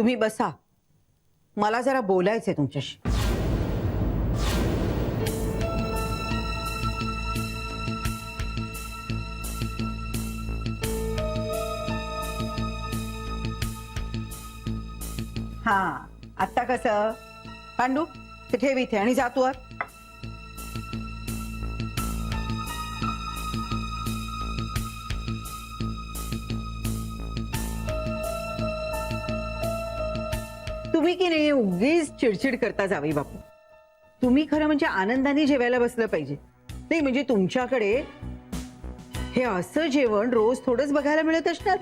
तुम्ही बसा, मला जरा बोलायचंय तुमच्याशी. हा, आता कसं? पांडू, ते ठेव इथे आणि जा तू आत. तुम्ही की नाही उगीच चिडचिड करता जावी बापू. तुम्ही खरं म्हणजे आनंदाने जेवायला बसलं पाहिजे. नाही म्हणजे तुमच्याकडे हे असं जेवण रोज थोडंच बघायला मिळत असणार.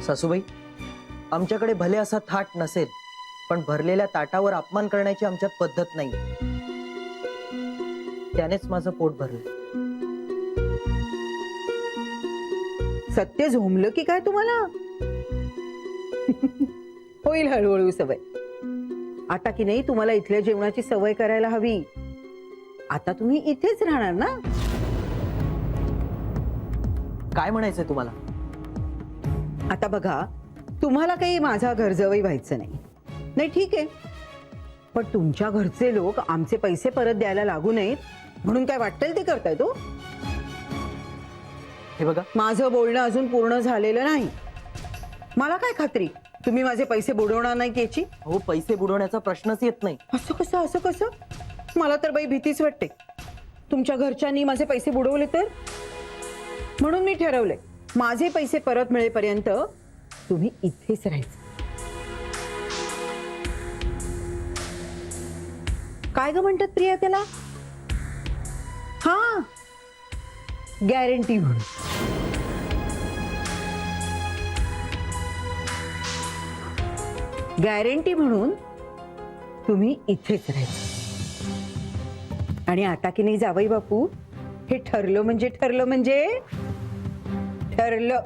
सासूबाई, आमच्याकडे भले असा थाट नसेल, पण भरलेल्या ताटावर अपमान करण्याची आमच्यात पद्धत नाही. त्यानेच माझं पोट भरलं. सत्य झोंबलं की काय तुम्हाला? होईल हळूहळू सवय. आता की नाही तुम्हाला इथल्या जेवणाची सवय करायला हवी. आता तुम्ही इथेच राहणार ना? काय म्हणायचंय तुम्हाला? आता बघा, तुम्हाला काही माझा घरजवई व्हायचं नाही. नाही ठीक आहे, पण तुमच्या घरचे लोक आमचे पैसे परत द्यायला लागू नयेत म्हणून काय वाटेल ते करताय तो. हे बघा, माझं बोलणं अजून पूर्ण झालेलं नाही. मला काय खात्री तुम्ही माझे पैसे बुडवणार नाही याची? हो, पैसे बुडवण्याचा प्रश्नच येत नाही. असं कसं, असं कसं? मला तर बाई भीतीच वाटते. तुमच्या घरच्यांनी माझे पैसे बुडवले तर? म्हणून मी ठरवलंय, माझे पैसे परत मिळेपर्यंत तुम्ही इथेच राहायचं. काय ग म्हणतात प्रिया त्याला? हा, गॅरंटी म्हणून. गॅरंटी म्हणून तुम्ही इथेच राहायचं. आणि आता की नाही जावई बापू, हे ठरलं म्हणजे ठरलं म्हणजे ठरलं.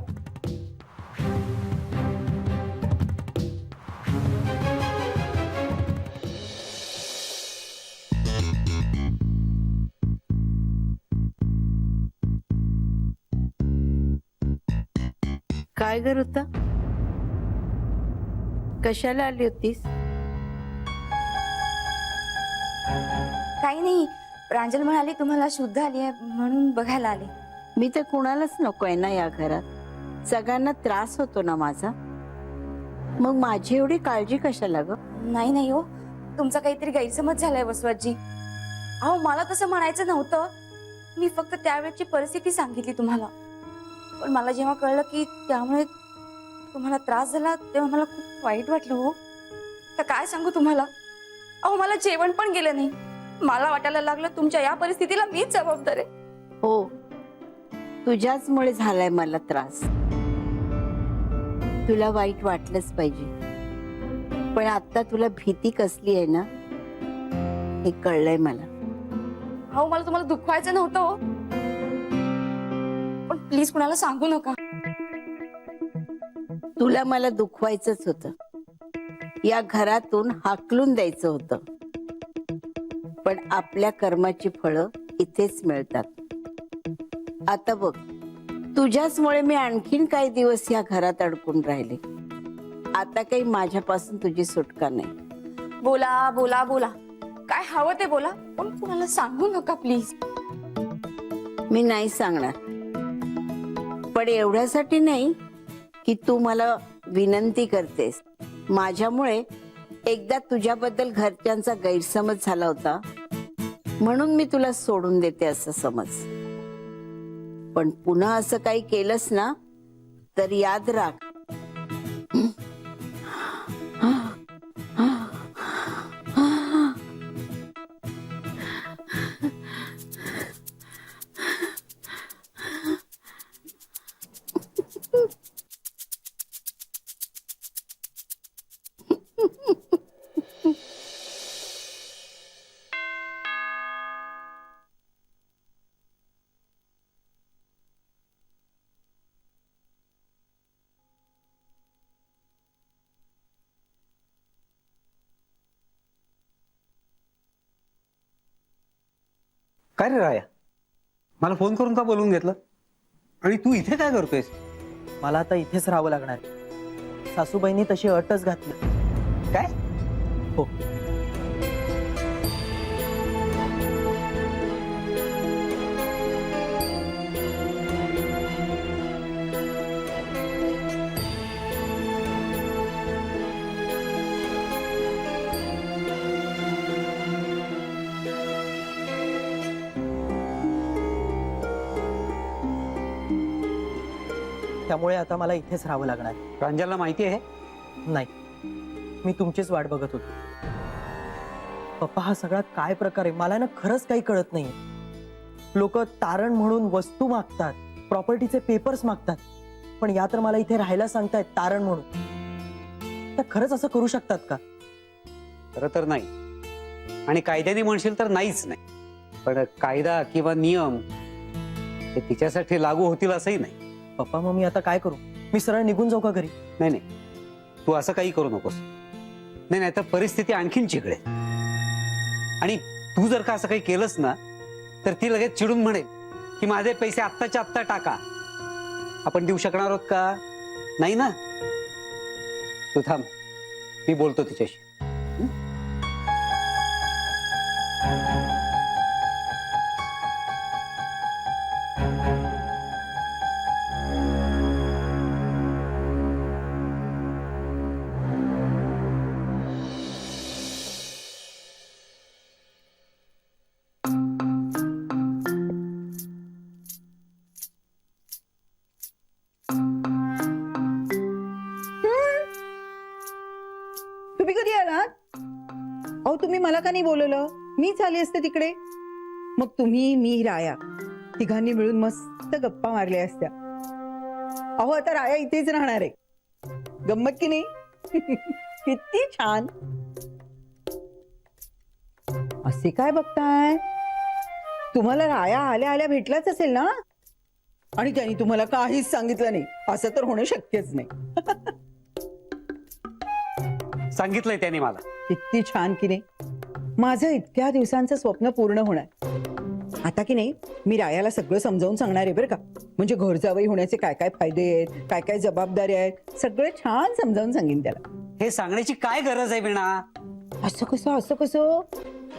काय करत होता? कशाला आली होतीस? काही नाही, प्रांजल म्हणाली तुम्हाला शुद्ध आली आहे म्हणून बघायला आले. मी तर कुणालाच नकोय ना या घरात. सगळ्यांना त्रास होतो ना माझा. मग माझी एवढी काळजी कशाला ग? नाही नाही हो, तुमचा काहीतरी गैरसमज झालाय वसवातजी. अहो मला तसं म्हणायचं नव्हतं. मी फक्त त्यावेळची परिस्थिती सांगितली तुम्हाला. पण मला जेव्हा कळलं की त्यामुळे तुम्हाला त्रास झाला तेव्हा मला खूप वाईट वाटलं हो. तर काय सांगू तुम्हाला, अहो मला जेवण पण गेलं नाही. मला वाटायला लागलं तुमच्या या परिस्थितीला मीच जबाबदार आहे. हो, तुझ्याचमुळे झालाय मला त्रास. तुला वाईट वाटलंच पाहिजे, पण आता तुला भीती कसली आहे ना हे कळलंय मला. अहो मला तुम्हाला दुखवायचं नव्हतं हो, पण प्लीज कुणाला सांगू नका. तुला मला दुखवायचंच होतं, या घरातून हाकलून द्यायचं होतं. पण आपल्या कर्माची फळं इथेच मिळतात. आता बघ, तुझ्याचमुळे मी आणखीन काही दिवस या घरात अडकून राहिले. आता काही माझ्यापासून तुझी सुटका नाही. बोला बोला बोला, काय हवं ते बोला, पण कुणाला सांगू नका प्लीज. मी नाही सांगणार, पण एवढ्यासाठी नाही की तू मला विनंती करतेस. माझ्यामुळे एकदा तुझ्याबद्दल घरच्यांचा गैरसमज झाला होता म्हणून मी तुला सोडून देते असं समज. पण पुन्हा असं काही केलंस ना तर याद राख, काय रे राया, मला फोन करून का बोलवून घेतलं आणि तू इथे काय करतोयस? मला आता इथेच राहावं लागणार आहे. सासूबाईंनी तशी अटच घातली. काय? हो. त्यामुळे आता मला इथेच राहावं लागणार आहे. प्रांजलला माहिती आहे? नाही, मी तुमचीच वाट बघत होतो. पप्पा, हा सगळा काय प्रकार आहे? मला ना खरंच काही कळत नाहीये. लोक तारण म्हणून वस्तू मागतात, प्रॉपर्टीचे पेपर्स मागतात, पण या तर मला इथे राहायला सांगतायत तारण म्हणून. तर खरंच असं करू शकतात का? खरं तर नाही, आणि कायद्याने म्हणशील तर नाहीच नाही. पण कायदा किंवा नियम हे तिच्यासाठी लागू होतील असंही नाही. पप्पा, मग मी आता काय करू? मी सरळ निघून जाऊ का घरी? नाही नाही, तू असं काही करू नकोस. नाही नाही, तर परिस्थिती आणखीन चिघळेल. आणि तू जर का असं काही केलंस ना, तर ती लगेच चिडून म्हणेल की माझे पैसे आत्ताच्या आत्ता टाका. आपण देऊ शकणार आहोत का? नाही ना. तू थांब, मी बोलतो तिच्याशी. तुम्ही कधी आलात? अहो, तुम्ही मला का नाही बोलवलं? मीच आले असते तिकडे. मग तुम्ही, मी, राया तिघांनी मिळून मस्त गप्पा मारल्या असत्या. अहो, आता राया इथेच राहणार आहे. गंमत की नाही? किती छान. असे काय बघताय? तुम्हाला राया आल्या आल्या भेटलाच असेल ना, आणि त्यांनी तुम्हाला काहीच सांगितलं नाही. असं तर होणं शक्यच नाही. सांगितलंय त्याने मला. किती छान की नाही. माझं इतक्या दिवसांचं स्वप्न पूर्ण होणार. आता की नाही, मी रायाला सगळं समजावून सांगणार आहे बरं का. म्हणजे घर जावई होण्याचे काय काय फायदे आहेत, काय काय जबाबदारी आहेत, सगळं छान समजावून सांगेन त्याला. हे सांगण्याची काय गरज आहे वीणा? असं कसं, असं कसं?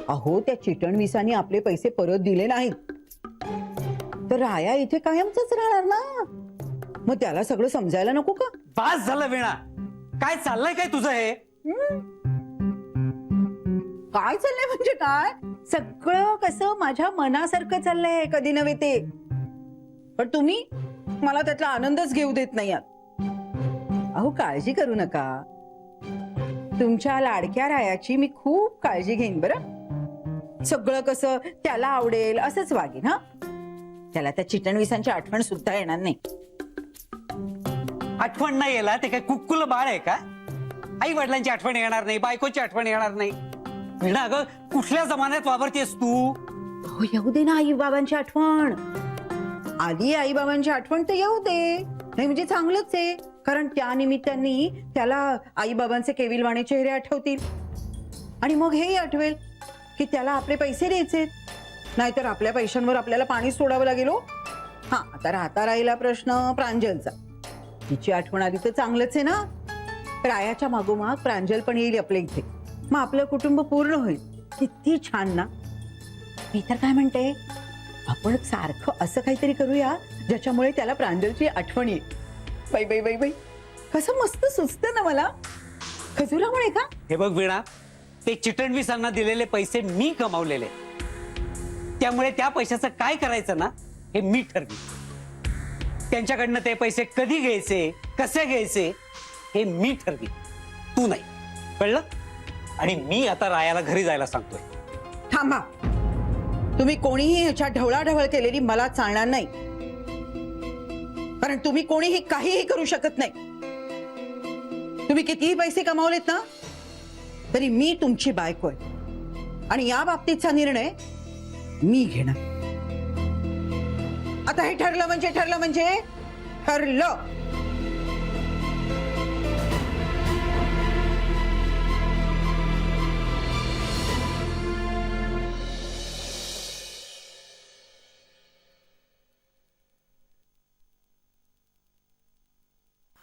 अहो, त्या चिटणवीसांनी आपले पैसे परत दिले नाहीत तर राया इथे कायमच राहणार ना. मग त्याला सगळं समजायला नको का? बास झालं वीणा. काय चाललंय काय तुझं हे? काय चाललंय म्हणजे काय? सगळं कसं माझ्या मनासारखं चाललंय, कधी नव्हे ते. पण तुम्ही मला त्यातला आनंदच घेऊ देत नाही आहात. अहो, काळजी करू नका. तुमच्या लाडक्या रायाची मी खूप काळजी घेईन बरं. सगळं कसं त्याला आवडेल असंच वागेन. हा, त्याला त्या चिटणवीसांची आठवण सुद्धा येणार नाही. आठवण नाही यायला ते काय कुक्कुल बाळ आहे का? आई वडिलांची आठवण येणार नाही, बायकोची आठवण येणार नाही. वीणा, अगं कुठल्या जमान्यात वावरतेस तू? हो, येऊ दे ना आई बाबांची आठवण. आधी आई बाबांची आठवण तर येऊ दे. नाही म्हणजे चांगलंच आहे, कारण त्या निमित्ताने त्याला आई बाबांचे केविलवाणे चेहरे आठवतील. आणि मग हेही आठवेल की त्याला आपले पैसे द्यायचे, नाहीतर आपल्या पैशांवर आपल्याला पाणी सोडावं लागेल. हा, आता राहता राहिला प्रश्न प्रांजलचा. तिची आठवण आली तर चांगलंच आहे ना. रायाच्या मागोमाग प्रांजल पण येईल आपल्या इथे. मग आपलं कुटुंब पूर्ण होईल. किती छान ना. मी तर काय म्हणते, आपण सारखं असं काहीतरी करूया ज्याच्यामुळे त्याला प्रांजलची आठवण येईल. बाई बाई बाई बाई, कसं मस्त सुचतं ना मला. खजुरामुळे का? हे बघ वीणा, ते चिटणवीसांना दिलेले पैसे मी कमावलेले, त्यामुळे त्या पैशाचं काय करायचं ना हे मी ठरवी. त्यांच्याकडनं ते पैसे कधी घ्यायचे, कसे घ्यायचे हे मी ठरवी, तू नाही. कळलं? आणि मी आता रायाला घरी जायला सांगतोय. थांबा. तुम्ही कोणीही ह्याच्या ढवळाढवळ केलेली मला चालणार नाही, कारण तुम्ही कोणीही काहीही करू शकत नाही. तुम्ही कितीही पैसे कमावलेत ना, तरी मी तुमची बायको आहे, आणि या बाबतीतचा निर्णय मी घेणार. आता हे ठरलं म्हणजे ठरलं.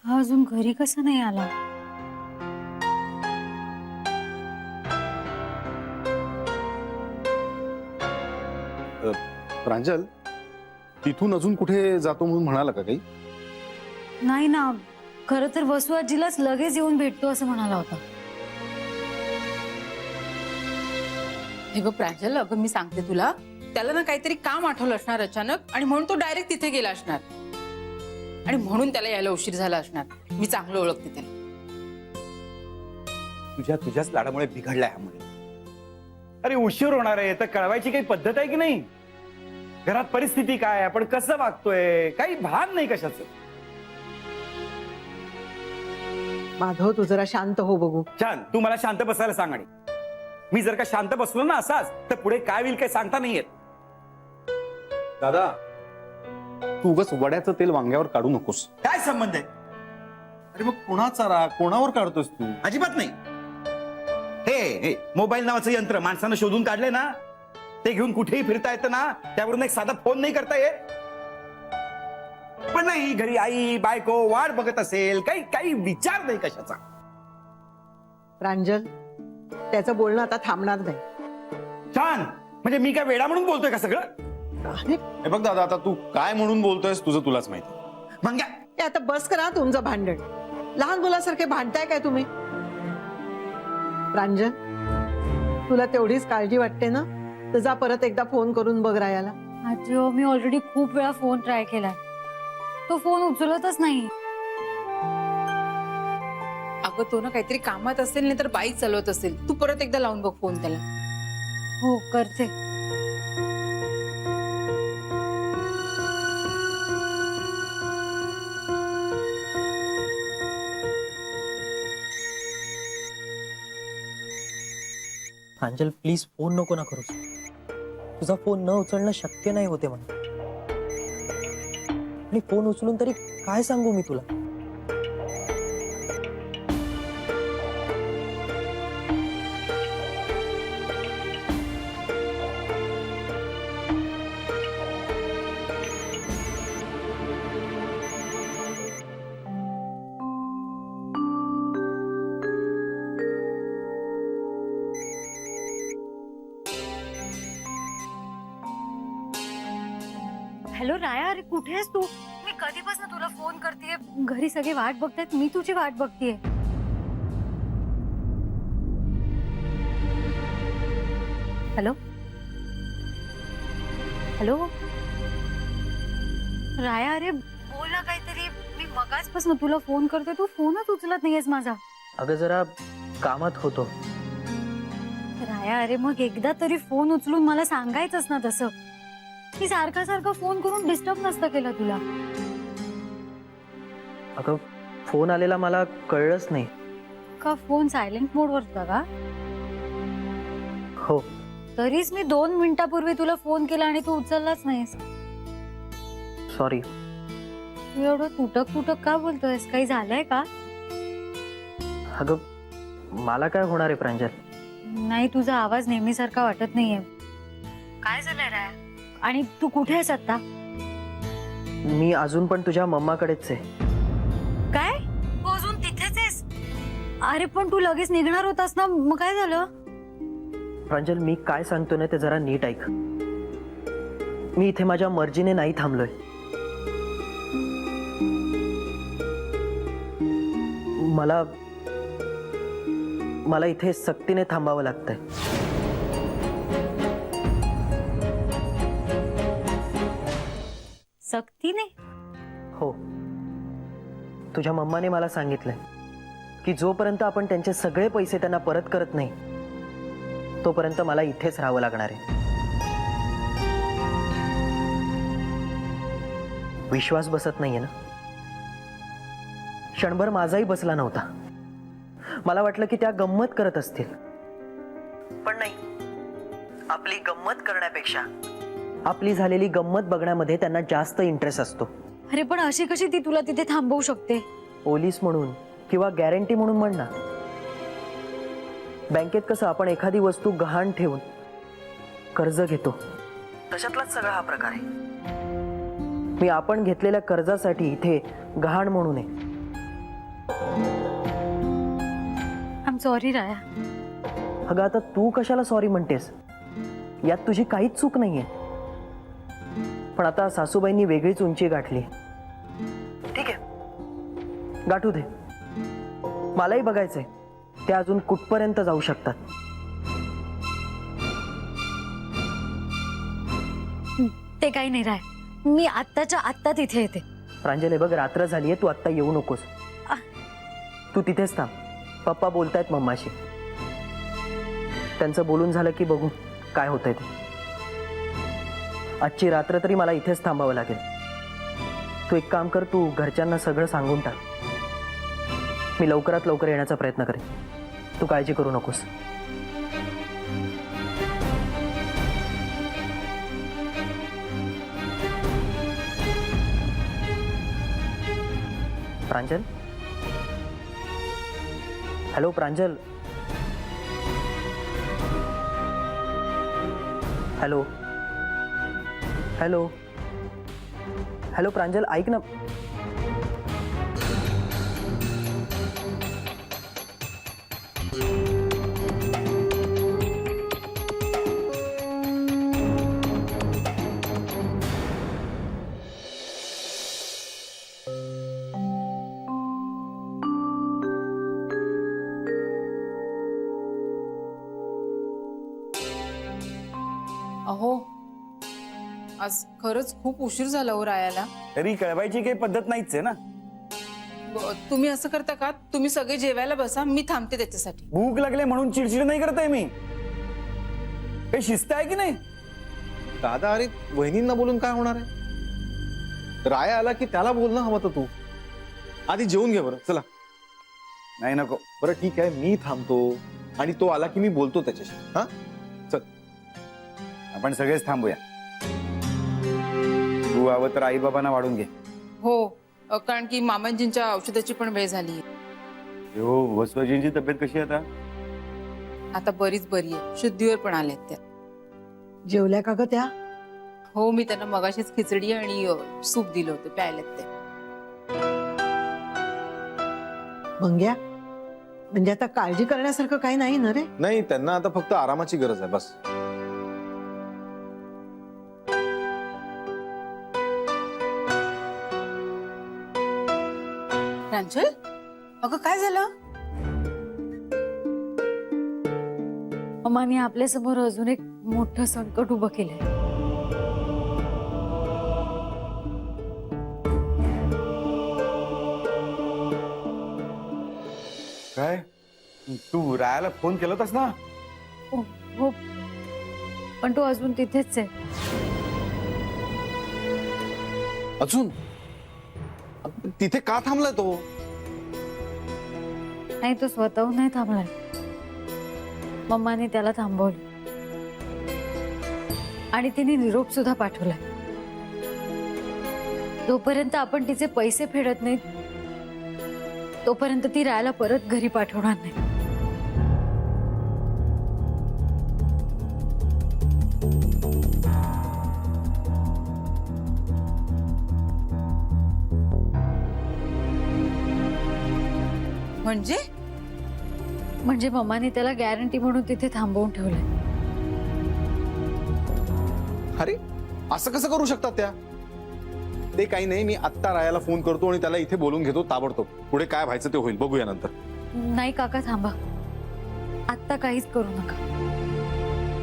हा अजून घरी कसा नाही आला? प्रांजल, तिथून अजून कुठे जातो म्हणून म्हणाला का काही? नाही ना, खरं तर वसू आजीलाच लगेच येऊन भेटतो असं म्हणाला होता. हे बघ प्रांजल, अगं मी सांगते तुला, त्याला ना काहीतरी काम आठवलं असणार अचानक आणि म्हणून तो डायरेक्ट तिथे गेला असणार आणि म्हणून त्याला यायला उशीर झाला असणार. मी चांगलं ओळखते त्याला. तुझ्याच लाडामुळे बिघडलाय हा मुलगा. अरे उशीर होणार आहे तर कळवायची काही पद्धत आहे की नाही? घरात परिस्थिती काय, आपण कसं वागतोय, काही भान नाही कशाचं. माधव, तू जरा शांत हो बघू. छान, तू मला शांत बसायला सांग. आणि मी जर का शांत बसलो ना असाच तर पुढे काय होईल काही सांगता नाही येत. दादा, तू उगाच वड्याचं तेल वांग्यावर काढू नकोस. काय संबंध आहे? अरे मग कोणाचा राग कोणावर काढतोस तू? अजिबात नाही. हे मोबाईल नावाचं यंत्र माणसानं शोधून काढलंय ना, ते घेऊन कुठेही फिरता येतं ना, त्यावरून एक साधा फोन नाही करता येत. पण नाही, घरी आई बायको वाट बघत असेल, काही विचार नाही कशाचा. प्रांजल, त्याचं बोलणं आता थांबणार नाही. छान, म्हणजे मी काय वेडा म्हणून बोलतोय का सगळं? अरे, हे बघ दादा, आता तू काय म्हणून बोलतोयस तुझं तुलाच माहिती. मंग्या, हे आता बस करा तुमचं भांडण. लहान मुलासारखे भांडताय काय तुम्ही? प्रांजल, तुला तेवढीच काळजी वाटते ना, तर जा परत एकदा फोन करून बघ रायाला. आजी हो, मी ऑलरेडी खूप वेळा फोन ट्राय केलाय, तो फोन उचलतच नाही. अगं तो ना काहीतरी कामात असेल, नाही तर बाईक चालवत असेल. तू परत एकदा लावून बघ फोन त्याला. हो, करते. प्रांजल, प्लीज फोन नको ना करूस. तुझा फोन न उचलणं शक्य नाही होते म्हणून. आणि फोन उचलून तरी काय सांगू मी तुला? हॅलो राया, अरे कुठे आहेस तू? मी कधीपासून तुला फोन करतेय, घरी सगळे वाट बघतायत, मी तुझी वाट बघतेय. हॅलो हॅलो राया, अरे बोल ना काहीतरी. मी मगाचपासून तुला फोन करते, तू फोनच उचलत नाहीयेस माझा. अगं जरा कामात होतो. राया, अरे मग एकदा तरी फोन उचलून मला सांगायचंच ना तसं. मी सारखा फोन करून डिस्टर्ब नसतं केलं तुला. अगं फोन आलेला मला कळलंच नाही. का फोन सायलेंट मोडवर होता का? हो. तरीच मी 2 मिनिटापूर्वी तुला फोन केला आणि तू उचललाच नाहीस. सॉरी. तू एवढं तुटक का बोलतोयस? काही झालंय का? अगं मला काय होणार आहे प्रांजल? नाही, तुझा आवाज नेहमीसारखा वाटत नाहीये. काय झालंय राया? आणि तू कुठे आहेस आता? मी अजून पण तुझ्या मम्माकडेच आहे. काय? तू अजून तिथेच आहेस? अरे पण तू लगेच निघणार होतास ना, मग काय झालं? प्रांजल, मी काय सांगतो ना ते जरा नीट ऐक. मी इथे माझ्या मर्जीने नाही थांबलोय. मला इथे सक्तीने थांबावं लागतंय. सक्तीने? हो. तुझ्या मम्माने मला सांगितलंय की जोपर्यंत आपण त्यांचे सगळे पैसे त्यांना परत करत नाही तोपर्यंत मला इथेच राहावं लागणार आहे. विश्वास बसत नाहीये ना? क्षणभर माझाही बसला नव्हता. मला वाटलं की त्या गंमत करत असतील, पण नाही. आपली गंमत करण्यापेक्षा आपली झालेली गंमत बघण्यामध्ये त्यांना जास्त इंटरेस्ट असतो. अरे पण अशी कशी ती तुला तिथे थांबवू शकते? पोलीस म्हणून किंवा गॅरंटी म्हणून म्हण ना. बँकेत कसं आपण एखादी वस्तू गहाण ठेवून कर्ज घेतो, तशातलाच सगळा हा प्रकार आहे. मी आपण घेतलेल्या कर्जासाठी इथे गहाण म्हणून आहे. आय एम सॉरी राया. अगं आता तू कशाला सॉरी म्हणतेस? यात तुझी काहीच चूक नाहीये. पण आता सासूबाईंनी वेगळीच उंची गाठली. ठीक आहे, गाठू दे. मलाही बघायचंय ते अजून कुठपर्यंत जाऊ शकतात. ते काही नाही राय. मी आत्ताच्या आत्ता तिथे येते. प्रांजल, हे बघ, रात्र झालीये, तू आत्ता येऊ नकोस. तू तिथेच थांब. पप्पा बोलतायत मम्माशी. त्यांचं बोलून झालं की बघू काय होतंय ते. आजची रात्र तरी मला इथेच थांबावं लागेल. तू एक काम कर, तू घरच्यांना सगळं सांगून टाक. मी लवकरात लवकर येण्याचा प्रयत्न करेन. तू काळजी करू नकोस. प्रांजल, हॅलो प्रांजल. हॅलो हॅलो हॅलो प्रांजल, ऐक ना. अहो, आज खरंच खूप उशीर झाला हो रायाला. तरी कळवायची काही पद्धत नाहीच आहे ना. तुम्ही असं करता का? तुम्ही सगळे जेवायला बसा, मी थांबते त्याच्यासाठी. भूक लागले म्हणून चिडचिड नाही करताय मी. काही शिस्त आहे की नाही? दादा, अरे वहिनींना बोलून काय होणार आहे? राया आला की त्याला बोलणं हवं तर तू आधी जेवून घे बरं. चला. नाही नको. बरं ठीक आहे, मी थांबतो आणि तो आला की मी बोलतो त्याच्याशी. हा चल, आपण सगळेच थांबूया. तू हवं तर आई बाबांना वाढून घे. हो, कारण की मामांजींच्या औषधाची पण वेळ झाली. हो, वसवाजींची तब्येत कशी आहे आता? आता बरीच बरी आहे. शुद्धीवर पण आल्यात त्या. जेवल्या का ग त्या? हो, मी त्यांना मगाशीच खिचडी आणि सूप दिलं होतं, प्यायल्यात त्या. मंग्या, म्हणजे आता काळजी करण्यासारखं काही नाही ना रे? नाही, त्यांना आता फक्त आरामाची गरज आहे बस. प्रांजल, अगं काय झालं? अम्माने आपल्या समोर अजून एक मोठं संकट उभं केलंय. काय? तू रायाला फोन केला होतास ना? हो, हो, पण तो अजून तिथेच आहे. अजून तिथे का थांबलाय तो? नाही, तो स्वतःहून नाही थांबलाय. मम्माने त्याला थांबवलं आणि तिने निरोप सुद्धा पाठवलाय. जोपर्यंत आपण तिचे पैसे फेडत नाहीत तोपर्यंत ती रायाला परत घरी पाठवणार नाही. म्हणजे मम्माने त्याला गॅरंटी म्हणून तिथे थांबवून ठेवलंय. अरे असं कसं करू शकतात त्या? ते काही नाही, मी आत्ता रायाला फोन करतो आणि त्याला इथे बोलून घेतो ताबडतोब. पुढे काय व्हायचं ते होईल, बघूया नंतर. नाही काका, थांबा. आत्ता काहीच करू नका.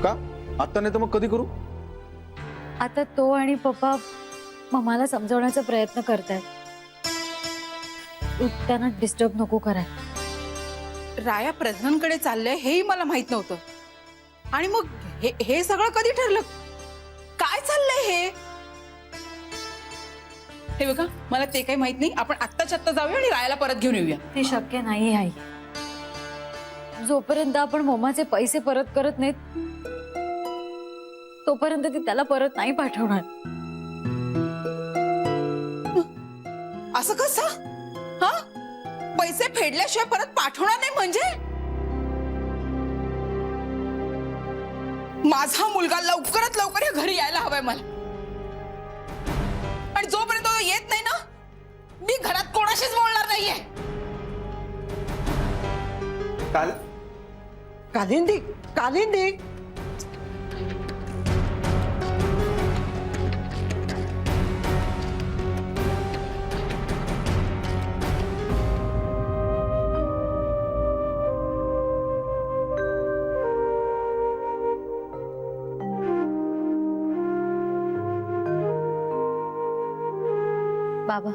का? आत्ता नाही तर मग कधी करू? आता तो आणि पप्पा मम्माला समजवण्याचा प्रयत्न करतायत. त्यांना डिस्टर्ब नको कराय. राया प्रधानकडे चाललंय हेही मला माहित नव्हतं. आणि मग हे सगळं कधी ठरलं? काय चाललंय हे? हे बघा, मला ते काही माहित नाही. आपण आत्ताच्या आत्ता जाऊया आणि रायाला परत घेऊन येऊया. ते शक्य नाही आई. जोपर्यंत आपण मम्माचे पैसे परत करत नाहीत तोपर्यंत ती त्याला परत नाही पाठवणार. असं कसं? हा, पैसे फेडल्याशिवाय परत पाठवणार नाही म्हणजे? माझा मुलगा लवकरात लवकर या घरी यायला हवाय मला. आणि जोपर्यंत तो येत नाही ना, मी घरात कोणाशीच बोलणार नाहीये. काल कालिंदी कालिंदी बाबा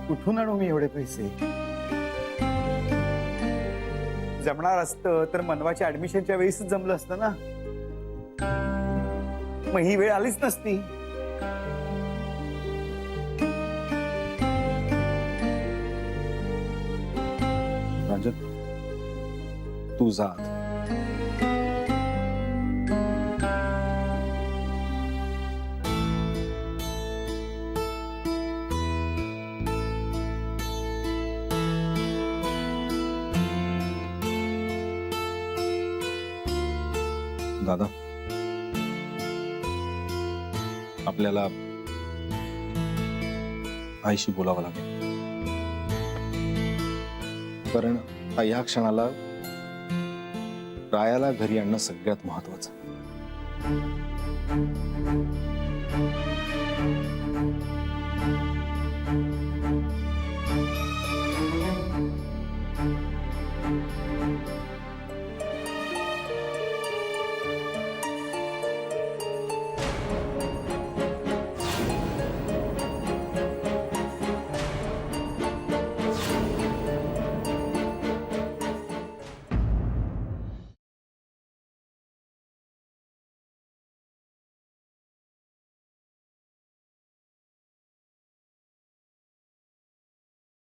कुठून आणू मी एवढे पैसे? जमणार असतं तर मनवाच्या ऍडमिशनच्या वेळीच जमलं असतं ना. मग ही वेळ आलीच नसती. प्रांजल, तू जा. दादा, आपल्याला आईशी बोलावं लागेल, कारण या क्षणाला रायाला घरी आणणं सगळ्यात महत्वाचं.